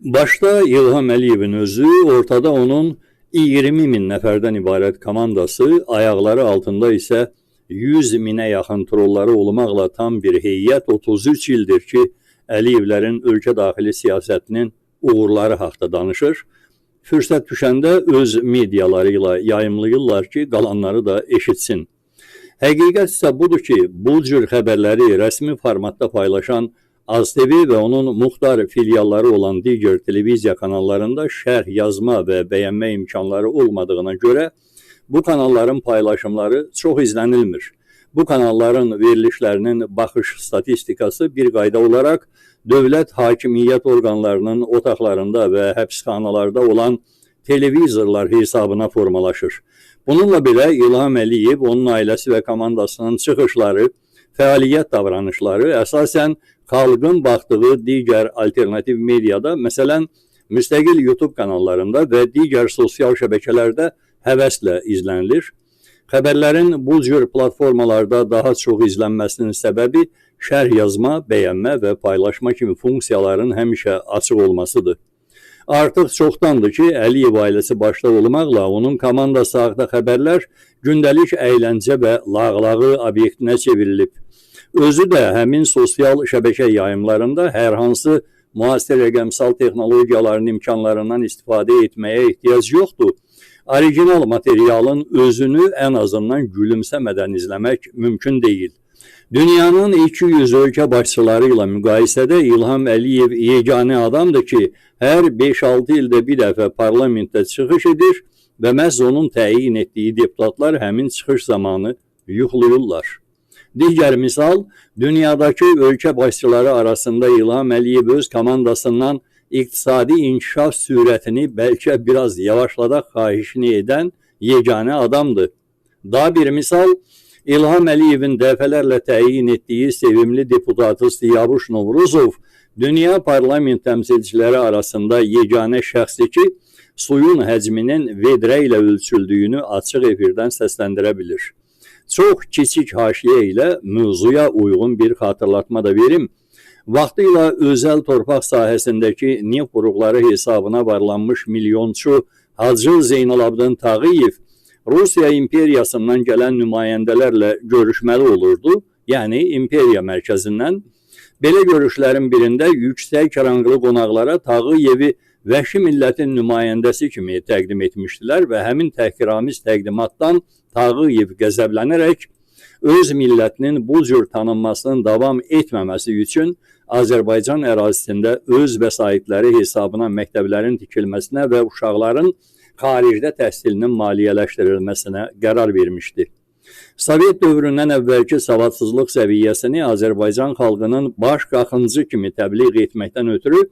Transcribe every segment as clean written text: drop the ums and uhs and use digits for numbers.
Başta İlham Əliyevin özü, ortada onun 20 min nəfərdən ibarət komandası, ayaqları altında isə 100 minə yaxın trolları olmaqla tam bir heyət 33 ildir ki, Əliyevlərin ölkə daxili siyasətinin uğurları haqda danışır. Fürsət düşəndə öz mediaları ilə yayımlayırlar ki, qalanları da eşitsin. Həqiqət isə budur ki, bu cür xəbərləri rəsmi formatda paylaşan AzTV və onun muxtar filialları olan digər televiziya kanallarında şərh yazma və bəyənmə imkanları olmadığına görə bu kanalların paylaşımları çox izlənilmir. Bu kanalların verilişlərinin baxış statistikası bir qayda olaraq dövlət hakimiyyət orqanlarının otaqlarında və həbsxanalarda olan televizorlar hesabına formalaşır. Bununla belə İlham Əliyev, onun ailəsi və komandasının çıxışları, fəaliyyət davranışları əsasən xalqın baxdığı digər alternativ mediada, məsələn, müstəqil YouTube kanallarında və digər sosial şəbəkələrdə həvəslə izlənilir. Xəbərlərin bu cür platformalarda daha çox izlənməsinin səbəbi şərh yazma, bəyənmə və paylaşma kimi funksiyaların həmişə açıq olmasıdır. Artıq çoxdandır ki, Əliyev ailəsi başda olmaqla onun komandası haqda xəbərlər gündəlik əyləncə və lağlağı obyektinə çevrilib. Özü də həmin sosial şəbəkə yayımlarında hər hansı müasir rəqəmsal texnologiyaların imkanlarından istifadə etməyə ehtiyac yoxdur. Orijinal materialın özünü ən azından gülümsəmədən izləmək mümkün deyil. Dünyanın 200 ölkə başçıları ilə müqayisədə İlham Əliyev yeganə adamdır ki, hər 5-6 ildə bir dəfə parlamentdə çıxış edir və məhz onun təyin etdiyi deputatlar həmin çıxış zamanı yuxlayırlar. Digər misal, dünyadakı ölkə başçıları arasında İlham Əliyev öz komandasından iqtisadi inkişaf sürətini bəlkə biraz yavaşladaq xahişini edən yeganə adamdır. Daha bir misal, İlham Əliyevin dəfələrlə təyin etdiyi sevimli deputatı Siyavuş Novruzov, dünya parlament təmsilçiləri arasında yeganə şəxsdir ki, suyun həcminin vedrə ilə ölçüldüyünü açıq efirdən səsləndirə bilir. Çox kiçik haşiyə ilə mövzuya uyğun bir xatırlatma da verim. Vaxtıyla özəl torpaq sahəsindəki neft quruqları hesabına varlanmış milyonçu Hacı Zeynalabdin Tağıyev Rusiya imperiyasından gələn nümayəndələrlə görüşməli olurdu, yəni imperiya mərkəzindən. Belə görüşlərin birində yüksək ranglı qonaqlara Tağıyevi vəhşi millətin nümayəndəsi kimi təqdim etmişdilər və həmin təhqiramiz təqdimatdan Tağıyev qəzəblənərək öz millətinin bu cür tanınmasının davam etməməsi üçün Azərbaycan ərazisində öz vəsaitləri hesabına məktəblərin tikilməsinə və uşaqların xaricdə təhsilinin maliyyələşdirilməsinə qərar vermişdi. Sovet dövründən əvvəlki savadsızlıq səviyyəsini Azərbaycan xalqının baş qaxıncı kimi təbliğ etməkdən ötürü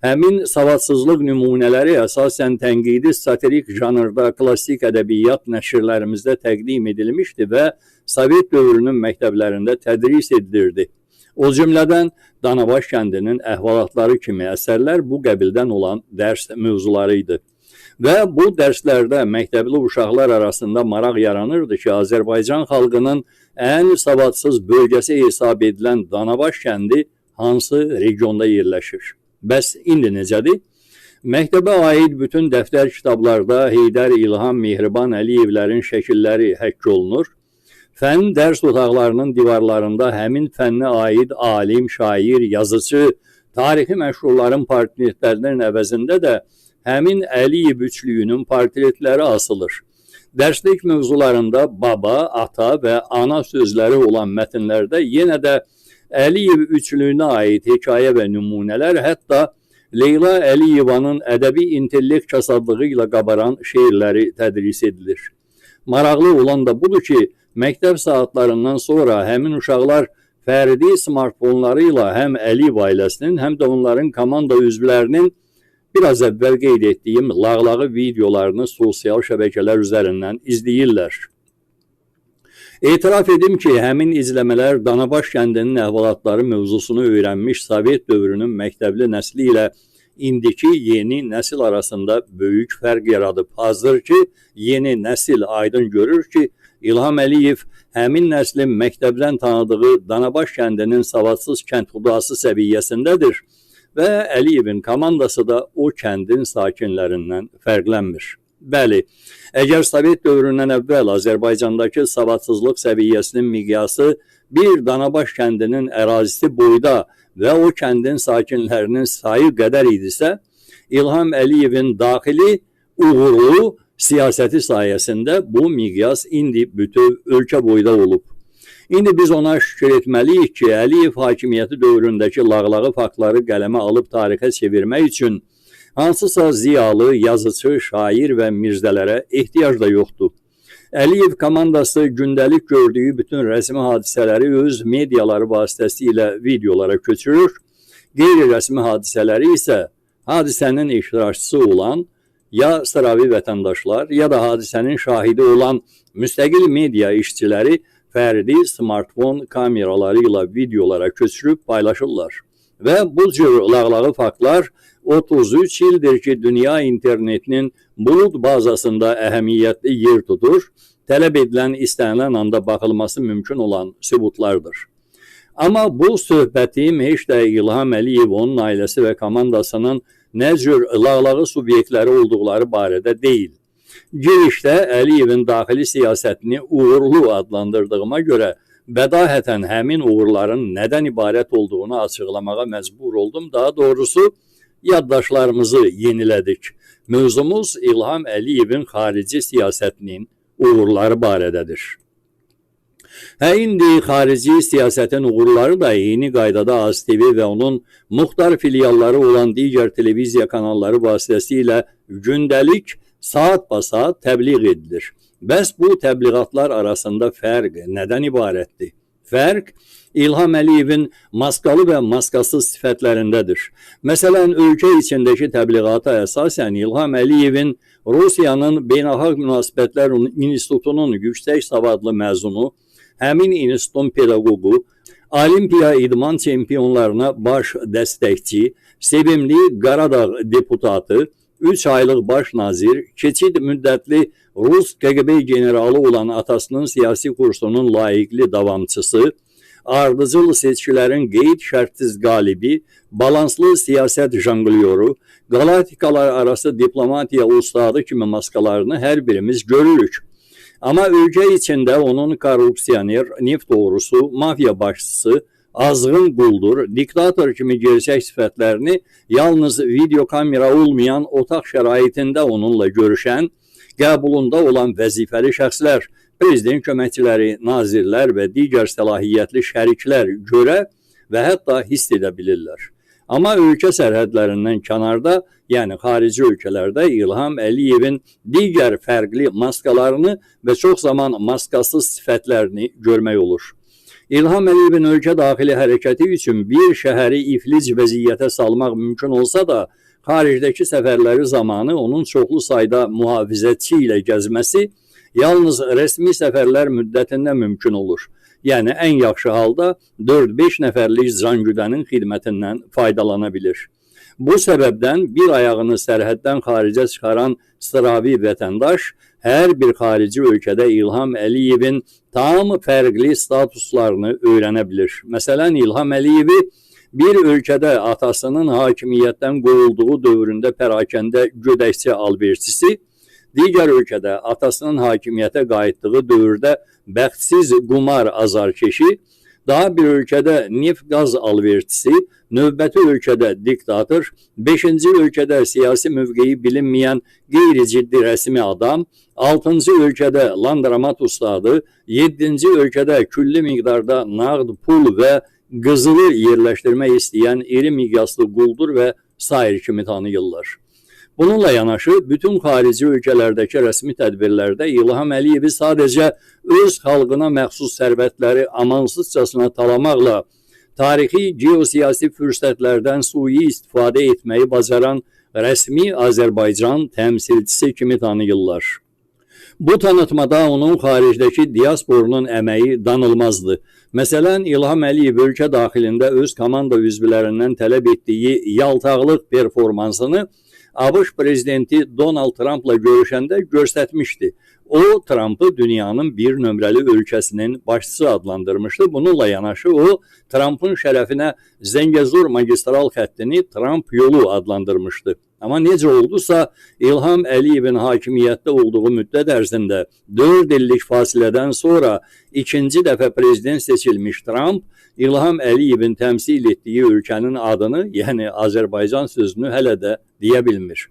həmin savadsızlıq nümunələri əsasən tənqidi satirik janrda klassik ədəbiyyat nəşrlərimizdə təqdim edilmişdi və Sovet dövrünün məktəblərində tədris edilirdi. O cümlədən Danabaş kəndinin əhvalatları kimi əsərlər bu qəbildən olan dərs mövzuları idi. Və bu dərslərdə məktəbli uşaqlar arasında maraq yaranırdı ki, Azərbaycan xalqının ən savadsız bölgəsi hesab edilən Danabaş kəndi hansı regionda yerləşir? Bəs indi necədir? Məktəbə aid bütün dəftər kitablarda Heydər İlham Mehriban Əliyevlərin şəkilləri həkk olunur. Fənn dərs otaqlarının divarlarında həmin fənnə aid alim, şair, yazıcı, tarixi məşhurların portretlərinin əvəzində də həmin Əliyev üçlüyünün portretləri asılır. Dərslik mövzularında baba, ata və ana sözləri olan mətnlərdə yenə də Əliyev üçlüyünə aid hekayə və nümunələr, hətta Leyla Əliyevanın ədəbi intellekt kasadlığı ilə qabaran şeirləri tədris edilir. Maraqlı olan da budur ki, məktəb saatlarından sonra həmin uşaqlar fərdi smartfonları ilə həm Əliyev ailəsinin, həm də onların komanda üzvlərinin biraz əvvəl qeyd etdiyim lağlağı videolarını sosial şəbəkələr üzərindən izləyirlər. Etiraf edim ki, həmin izləmələr Danabaş kəndinin əhvalatları mövzusunu öyrənmiş Sovet dövrünün məktəbli nəsli ilə indiki yeni nəsil arasında böyük fərq yaradıb. Hazır ki, yeni nəsil aydın görür ki, İlham Əliyev həmin nəslin məktəbdən tanıdığı Danabaş kəndinin savadsız kənd xudası səviyyəsindədir. və Əliyevin komandası da o kəndin sakinlərindən fərqlənmir. Bəli, əgər Sovet dövründən əvvəl Azərbaycandakı savadsızlıq səviyyəsinin miqyası bir Danabaş kəndinin ərazisi boyda və o kəndin sakinlərinin sayı qədər idisə, İlham Əliyevin daxili uğurlu siyasəti sayəsində bu miqyas indi bütöv ölkə boyda olub. İndi biz ona şükür etməliyik ki, Əliyev hakimiyyəti dövründəki lağlağı faktları qələmə alıb tarixə çevirmək üçün hansısa ziyalı, yazıcı, şair və mirzələrə ehtiyac da yoxdur. Əliyev komandası gündəlik gördüyü bütün rəsmi hadisələri öz mediaları vasitəsilə videolara köçürür, qeyri-rəsmi hadisələri isə hadisənin iştirakçısı olan ya sıravi vətəndaşlar, ya da hadisənin şahidi olan müstəqil media işçiləri fərdi smartfon kameraları ilə videolara köçürüb paylaşırlar. Və bu cür lağlağı faktlar 33 ildir ki, dünya internetinin bulut bazasında əhəmiyyətli yer tutur, tələb edilən, istənilən anda baxılması mümkün olan sübutlardır. Amma bu söhbətim heç də İlham Əliyev, onun ailəsi və komandasının nə cür lağlağı subyektləri olduqları barədə deyil. Girişdə Əliyevin daxili siyasətini uğurlu adlandırdığıma görə bədahətən həmin uğurların nədən ibarət olduğunu açıqlamağa məcbur oldum. Daha doğrusu yaddaşlarımızı yenilədik. Mövzumuz İlham Əliyevin xarici siyasətinin uğurları barədədir. İndi xarici siyasətin uğurları da eyni qaydada AzTV və onun muxtar filialları olan digər televiziya kanalları vasitəsilə gündəlik saat-basaat təbliğ edilir. Bəs bu təbliğatlar arasında fərq nədən ibarətdir? Fərq İlham Əliyevin maskalı və maskasız sifətlərindədir. Məsələn, ölkə içindəki təbliğata əsasən İlham Əliyevin Rusiyanın Beynəlxalq Münasibətlər İnstitutunun yüksək savadlı məzunu, həmin institutun pedaqoqu, Olimpiya idman çempionlarına baş dəstəkçi, sevimli Qaradağ deputatı, 3 aylıq baş nazir, keçid müddətli Rus KGB generalı olan atasının siyasi kursunun layiqli davamçısı, ardıcıl seçkilərin qeyd-şərtsiz qalibi, balanslı siyasət janglyoru, qalaktikalar arası diplomatiya ustadı kimi maskalarını hər birimiz görürük. Amma ölkə içində onun korrupsioner, neft doğrusu, mafya başçısı, azğın quldur, diktator kimi gerçək sifətlərini yalnız video kamera olmayan otaq şəraitində onunla görüşən, qəbulunda olan vəzifəli şəxslər, prezident köməkçiləri, nazirlər və digər səlahiyyətli şəriklər görə və hətta hiss edə bilirlər. Amma ölkə sərhədlərindən kənarda, yəni xarici ölkələrdə İlham Əliyevin digər fərqli maskalarını və çox zaman maskasız sifətlərini görmək olur. İlham Əliyevin ölkə daxili hərəkəti üçün bir şəhəri iflic vəziyyətə salmaq mümkün olsa da, xaricdəki səfərləri zamanı onun çoxlu sayda mühafizətçi ilə gəzməsi yalnız rəsmi səfərlər müddətində mümkün olur. Yəni, ən yaxşı halda 4-5 nəfərlik cangüdənin xidmətindən faydalana bilir. Bu səbəbdən bir ayağını sərhəddən xaricə çıxaran sıravi vətəndaş hər bir xarici ölkədə İlham Əliyevin tam fərqli statuslarını öyrənə bilir. Məsələn, İlham Əliyevi bir ölkədə atasının hakimiyyətdən qovulduğu dövründə pərakəndə gödəkçi alverçisi, digər ölkədə atasının hakimiyyətə qayıtdığı dövrdə bəxtsiz qumar azarkeşi, daha bir ölkədə neft-qaz alverçisi, növbəti ölkədə diktator, 5-ci ölkədə siyasi mövqeyi bilinməyən qeyri-ciddi rəsmi adam, 6-cı ölkədə landramat ustadı, 7-ci ölkədə külli miqdarda nağd pul və qızılı yerləşdirmək istəyən iri miqyaslı quldur və sair kimi tanıyırlar. Bununla yanaşı, bütün xarici ölkələrdəki rəsmi tədbirlərdə İlham Əliyevi sadəcə öz xalqına məxsus sərvətləri amansızcasına talamaqla tarixi geosiyasi fürsətlərdən sui istifadə etməyi bacaran rəsmi Azərbaycan təmsilçisi kimi tanıyırlar. Bu tanıtmada onun xaricdəki diasporunun əməyi danılmazdır. Məsələn, İlham Əliyev ölkə daxilində öz komanda üzvlərindən tələb etdiyi yaltaqlıq performansını ABŞ prezidenti Donald Trump'la görüşəndə göstərmişdi. O, Trump'ı dünyanın bir nömrəli ölkəsinin başçısı adlandırmışdı. Bununla yanaşı o, Trump'ın şərəfinə Zəngəzur magistral xəttini Trump yolu adlandırmışdı. Amma necə oldusa, İlham Əliyevin hakimiyyətdə olduğu müddət ərzində 4 illik fasilədən sonra ikinci dəfə prezident seçilmiş Trump, İlham Əliyevin təmsil etdiyi ölkənin adını, yəni Azərbaycan sözünü hələ də deyə bilmir.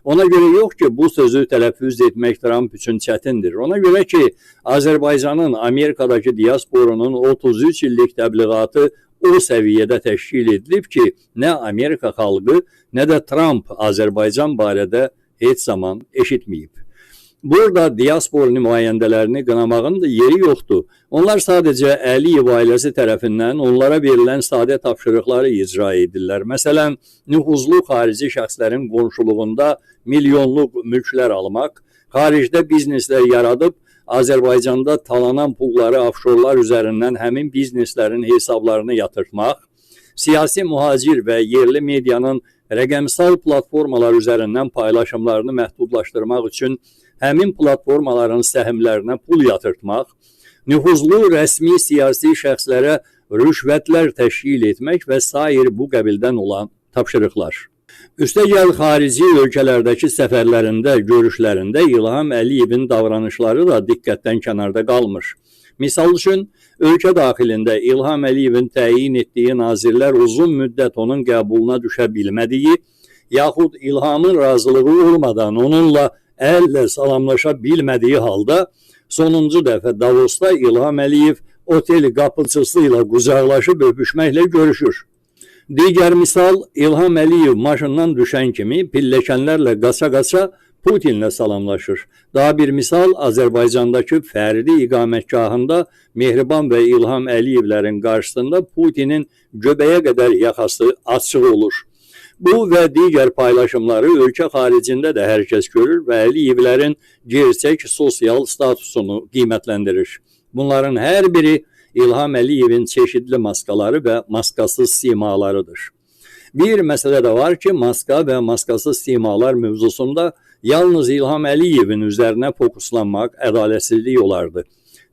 Ona görə yox ki, bu sözü tələffüz etmək Trump üçün çətindir. Ona görə ki, Azərbaycanın Amerikadakı diasporunun 33 illik təbliğatı o səviyyədə təşkil edilib ki, nə Amerika xalqı, nə də Trump Azərbaycan barədə heç zaman eşitməyib. Burada diaspor nümayəndələrini qınamağın da yeri yoxdur. Onlar sadəcə Əliyev ailəsi tərəfindən onlara verilən sadə tapşırıqları icra edirlər. Məsələn, nüfuzlu xarici şəxslərin qonşuluğunda milyonluq mülklər almaq, xaricdə bizneslər yaradıb, Azərbaycanda talanan pulları afşorlar üzərindən həmin bizneslərin hesablarını yatırtmaq, siyasi mühacir və yerli medianın rəqəmsal platformalar üzərindən paylaşımlarını məhdudlaşdırmaq üçün həmin platformaların səhmlərinə pul yatırtmaq, nüfuzlu rəsmi siyasi şəxslərə rüşvətlər təşkil etmək və sair bu qəbildən olan tapşırıqlar. Üstəgəl xarici ölkələrdəki səfərlərində, görüşlərində İlham Əliyevin davranışları da diqqətdən kənarda qalmır. Misal üçün, ölkə daxilində İlham Əliyevin təyin etdiyi nazirlər uzun müddət onun qəbuluna düşə bilmədiyi, yaxud İlhamın razılığı olmadan onunla əllə salamlaşa bilmədiyi halda, sonuncu dəfə Davosda İlham Əliyev otel qapıçısı ilə qucaqlaşıb öpüşməklə görüşür. Digər misal, İlham Əliyev maşından düşən kimi pilləkənlərlə qaça-qaça Putinlə salamlaşır. Daha bir misal, Azərbaycandakı fərdi iqamətgahında Mehriban və İlham Əliyevlərin qarşısında Putinin göbəyə qədər yaxası açıq olur. Bu və digər paylaşımları ölkə xaricində də hər kəs görür və Əliyevlərin gerçək sosial statusunu qiymətləndirir. Bunların hər biri İlham Əliyevin çeşidli maskaları və maskasız simalarıdır. Bir məsələ də var ki, maska və maskasız simalar mövzusunda yalnız İlham Əliyevin üzərinə fokuslanmaq ədalətsizlik olardı.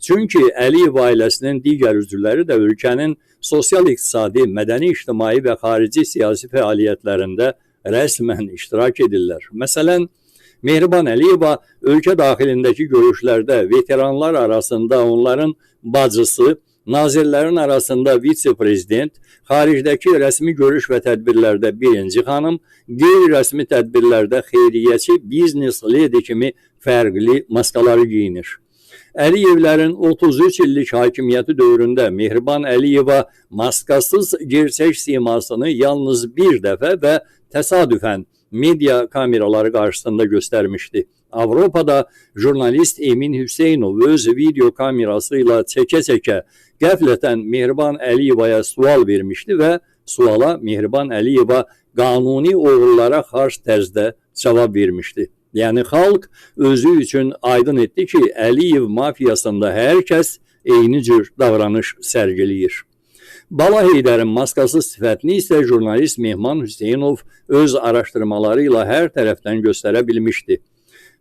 Çünki Əliyev ailəsinin digər üzvləri də ölkənin sosial-iqtisadi, mədəni-ictimai və xarici siyasi fəaliyyətlərində rəsmən iştirak edirlər. Məsələn, Mehriban Əliyeva ölkə daxilindəki görüşlərdə veteranlar arasında onların bacısı, nazirlərin arasında vitse-prezident, xaricdəki rəsmi görüş və tədbirlərdə birinci xanım, qeyri-rəsmi tədbirlərdə xeyriyyəçi, biznes ledi kimi fərqli maskaları giyinir. Əliyevlərin 33 illik hakimiyyəti dövründə Mehriban Əliyeva maskasız gerçək simasını yalnız bir dəfə və təsadüfən media kameraları qarşısında göstərmişdi. Avropada jurnalist Emin Hüseynov öz video kamerası ilə çəkə-çəkə qəflətən Mehriban Əliyevaya sual vermişdi və suala Mehriban Əliyeva qanuni oğullara xarş tərzdə cavab vermişdi. Yəni xalq özü üçün aydın etdi ki, Əliyev mafiyasında hər kəs eyni cür davranış sərgiləyir. Bala Heydərin maskasız sifətini isə jurnalist Mehman Hüseynov öz araşdırmaları ilə hər tərəfdən göstərə bilmişdi.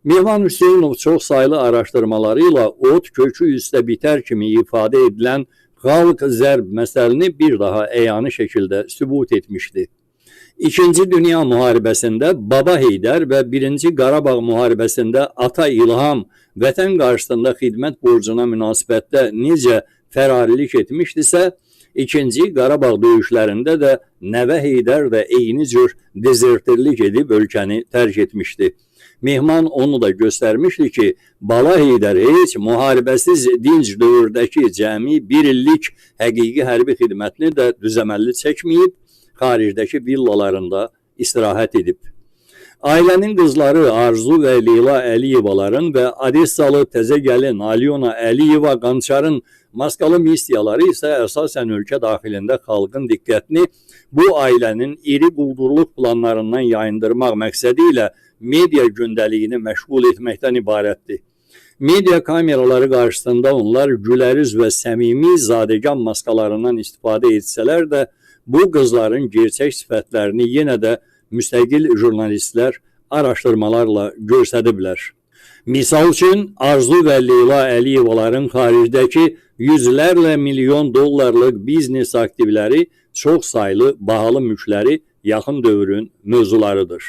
Mehman Hüseynov çox saylı araşdırmaları ilə ot kökü üstə bitər kimi ifadə edilən xalq zərb məsələni bir daha əyani şəkildə sübut etmişdi. İkinci Dünya müharibəsində Baba Heydər və Birinci Qarabağ müharibəsində Ata İlham vətən qarşısında xidmət borcuna münasibətdə necə fərarilik etmişdisə, İkinci Qarabağ döyüşlərində də Nəvə Heydər də eyni cür dezertirlik edib ölkəni tərk etmişdi. Mehman onu da göstərmişdi ki, Bala Heydər heç müharibəsiz dinc dövrdəki cəmi bir illik həqiqi hərbi xidmətini də düzəməlli çəkməyib, xaricdəki villalarında istirahət edib. Ailənin qızları Arzu və Leyla Əliyevaların və Odessalı təzə gəlin Alyona Əliyeva Qançarın maskalı missiyaları isə əsasən ölkə daxilində xalqın diqqətini bu ailənin iri quldurluq planlarından yayındırmaq məqsədi ilə media gündəliyini məşğul etməkdən ibarətdir. Media kameraları qarşısında onlar güləriz və səmimi zadəgan maskalarından istifadə etsələr də, bu qızların gerçək sifətlərini yenə də müstəqil jurnalistlər araşdırmalarla göstəriblər. Misal üçün, Arzu və Leyla Əliyevaların xaricdəki yüzlərlə milyon dollarlıq biznes aktivləri, çox saylı bahalı mülkləri yaxın dövrün mövzularıdır.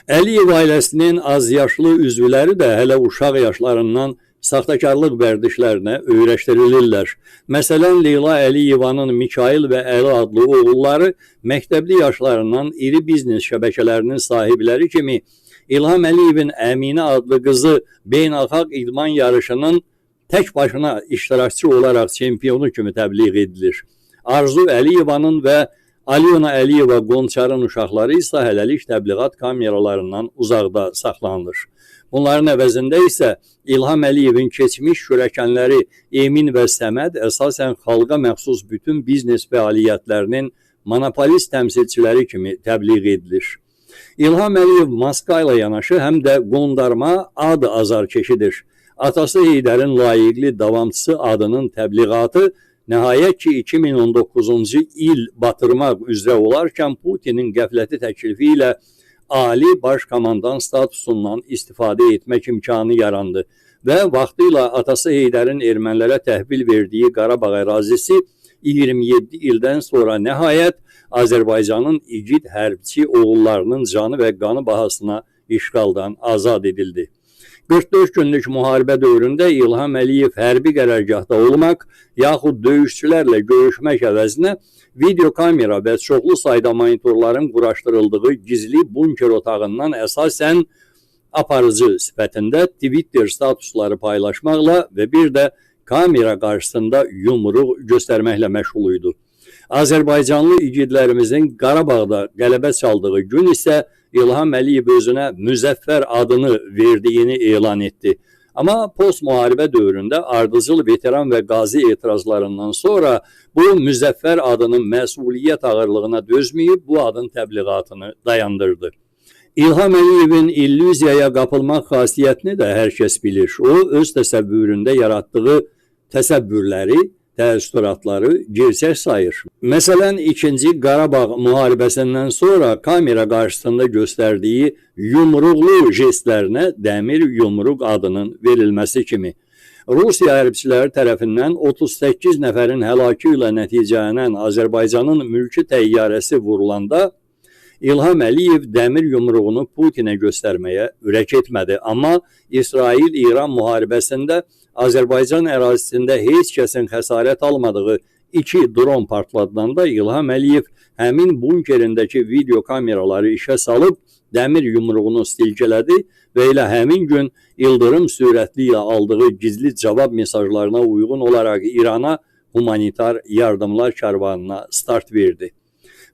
Əliyev ailəsinin az yaşlı üzvləri də hələ uşaq yaşlarından saxtakarlıq vərdişlərinə öyrəşdirilirlər. Məsələn, Leyla Əliyevanın Mikail və Əli adlı oğulları məktəbli yaşlarından iri biznes şəbəkələrinin sahibləri kimi İlham Əliyevin Əminə adlı qızı beynəlxalq idman yarışının tək başına iştirakçı olaraq çempionu kimi təbliğ edilir. Arzu Əliyevanın və Alyona Əliyeva Qonçarın uşaqları isə hələlik təbliğat kameralarından uzaqda saxlanılır. Bunların əvəzində isə İlham Əliyevin keçmiş şürəkənləri Emin və Səməd əsasən xalqa məxsus bütün biznes fəaliyyətlərinin monopolist təmsilçiləri kimi təbliğ edilir. İlham Əliyev maska ilə yanaşı həm də qondarma ad azarkeşidir. Atası Heydərin layiqli davamçısı adının təbliğatı nəhayət ki 2019-cu il batırmaq üzrə olarkən Putinin qəfləti təklifi ilə Ali Baş Komandan statusundan istifadə etmək imkanı yarandı və vaxtilə atası Heydərin ermənilərə təhvil verdiyi Qarabağ ərazisi 27 ildən sonra nəhayət Azərbaycanın igid hərbçi oğullarının canı və qanı bahasına işğaldan azad edildi. 44 günlük müharibə dövründə İlham Əliyev hərbi qərargahda olmaq, yaxud döyüşçülərlə görüşmək əvəzinə video kamera və çoxlu sayda monitorların quraşdırıldığı gizli bunker otağından əsasən aparıcı sifətində Twitter statusları paylaşmaqla və bir də kamera qarşısında yumruq göstərməklə məşğul idi. Azərbaycanlı igidlərimizin Qarabağda qələbə çaldığı gün isə İlham Əliyev özünə Müzəffər adını verdiyini elan etdi. Amma post-müharibə dövründə ardıcıl veteran və qazi etirazlarından sonra bu Müzəffər adının məsuliyyət ağırlığına dözməyib bu adın təbliğatını dayandırdı. İlham Əliyevin illüziyaya qapılmaq xasiyyətini də hər kəs bilir. O, öz təsəvvüründə yaratdığı təsəvvürləri, təəssüratları gerçək sayır. Məsələn, 2-ci Qarabağ müharibəsindən sonra kamera qarşısında göstərdiyi yumruqlu jestlərinə dəmir yumruq adının verilməsi kimi. Rusiya hərbçiləri tərəfindən 38 nəfərin həlakı ilə nəticələnən Azərbaycanın mülki təyyarəsi vurulanda İlham Əliyev dəmir yumruğunu Putinə göstərməyə ürək etmədi. Amma İsrail-İran müharibəsində Azərbaycan ərazisində heç kəsin xəsarət almadığı 2 dron partladanda İlham Əliyev həmin bunkerindəki video kameraları işə salıb dəmir yumruğunu silkələdi və elə həmin gün ildırım sürətli ilə aldığı gizli cavab mesajlarına uyğun olaraq İrana humanitar yardımlar karvanına start verdi.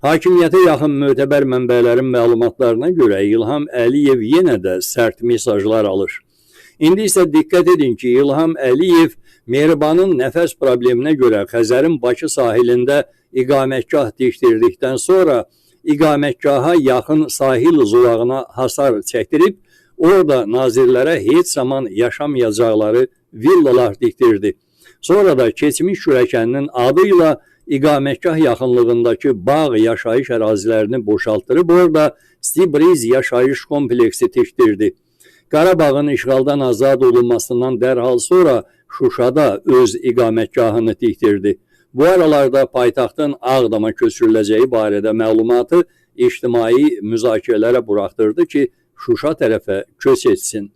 Hakimiyyətə yaxın mötəbər mənbələrin məlumatlarına görə İlham Əliyev yenə də sərt mesajlar alır. İndi isə diqqət edin ki, İlham Əliyev Mehribanın nəfəs probleminə görə Xəzərin Bakı sahilində iqamətgah tikdirdikdən sonra iqamətgaha yaxın sahil zolağına hasar çəkdirib, orada nazirlərə heç zaman yaşamayacaqları villalar tikdirdi. Sonra da keçmiş şürəkəninin adı ilə iqamətgah yaxınlığındakı bağ yaşayış ərazilərini boşaltdırıb, orada Stibriz yaşayış kompleksi tikdirdi. Qarabağın işğaldan azad olunmasından dərhal sonra Şuşada öz iqamətgahını tikdirdi. Bu aralarda paytaxtın Ağdama köçürüləcəyi barədə məlumatı ictimai müzakirələrə buraxdırdı ki, Şuşa tərəfə köç etsin.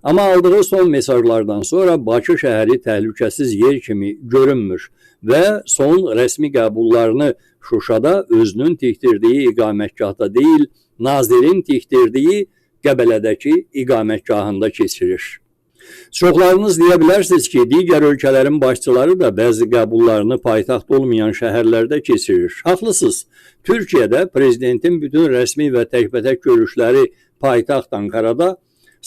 Amma aldığı son mesajlardan sonra Bakı şəhəri təhlükəsiz yer kimi görünmür və son rəsmi qəbullarını Şuşada özünün tikdirdiyi iqamətgahda deyil, nazirin tikdirdiyi Qəbələdəki iqamətgahında keçirir. Çoxlarınız deyə bilərsiniz ki, digər ölkələrin başçıları da bəzi qəbullarını paytaxt olmayan şəhərlərdə keçirir. Haqlısınız. Türkiyədə prezidentin bütün rəsmi və təkbətək görüşləri paytaxt Ankarada,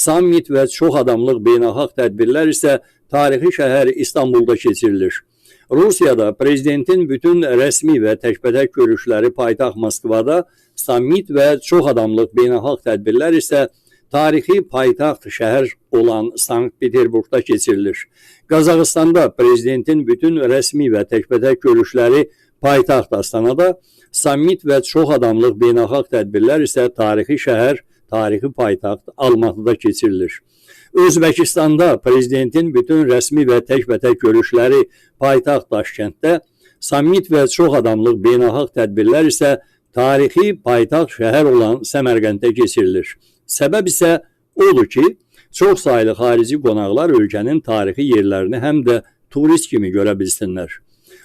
sammit və çox adamlıq beynəlxalq tədbirlər isə tarixi şəhər İstanbulda keçirilir. Rusiyada prezidentin bütün rəsmi və təkbətək görüşləri paytaxt Moskvada, sammit və çox adamlıq beynəlxalq tədbirlər isə tarixi paytaxt şəhər olan Sankt-Peterburqda keçirilir. Qazaxıstanda prezidentin bütün rəsmi və təkbətək görüşləri paytaxt Astanada, sammit və çox adamlıq beynəlxalq tədbirlər isə tarixi şəhər, tarixi paytaxt Almatıda keçirilir. Özbəkistanda prezidentin bütün rəsmi və tək görüşləri paytaxt Daşkənddə, sammit və çox adamlıq beynəlxalq tədbirlər isə tarixi paytaxt şəhər olan Səmərqənddə keçirilir. Səbəb isə odur ki, çox saylı xarici qonaqlar ölkənin tarixi yerlərini həm də turist kimi görə bilsinlər.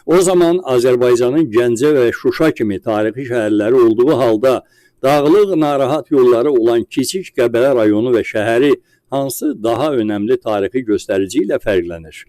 O zaman Azərbaycanın Gəncə və Şuşa kimi tarixi şəhərləri olduğu halda dağlıq narahat yolları olan kiçik Qəbələ rayonu və şəhəri hansı daha önəmli tarixi göstərici ilə fərqlənir?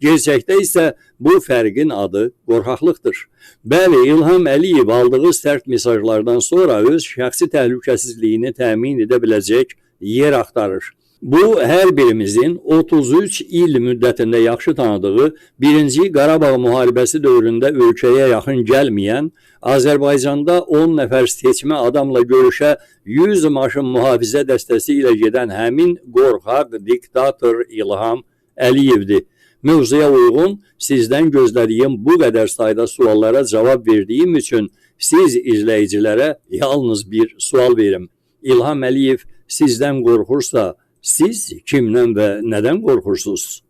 Gerçəkdə isə bu fərqin adı qorxaqlıqdır. Bəli, İlham Əliyev aldığı sərt mesajlardan sonra öz şəxsi təhlükəsizliyini təmin edə biləcək yer axtarır. Bu, hər birimizin 33 il müddətində yaxşı tanıdığı 1-ci Qarabağ müharibəsi dövründə ölkəyə yaxın gəlməyən, Azərbaycanda 10 nəfər seçmə adamla görüşə 100 maşın mühafizə dəstəsi ilə gedən həmin qorxaq diktator İlham Əliyevdir. Mövzuya uyğun sizdən gözlədiyim bu qədər sayda suallara cavab verdiyim üçün siz izləyicilərə yalnız bir sual verim. İlham Əliyev sizdən qorxursa, siz kimdən və nədən qorxursunuz?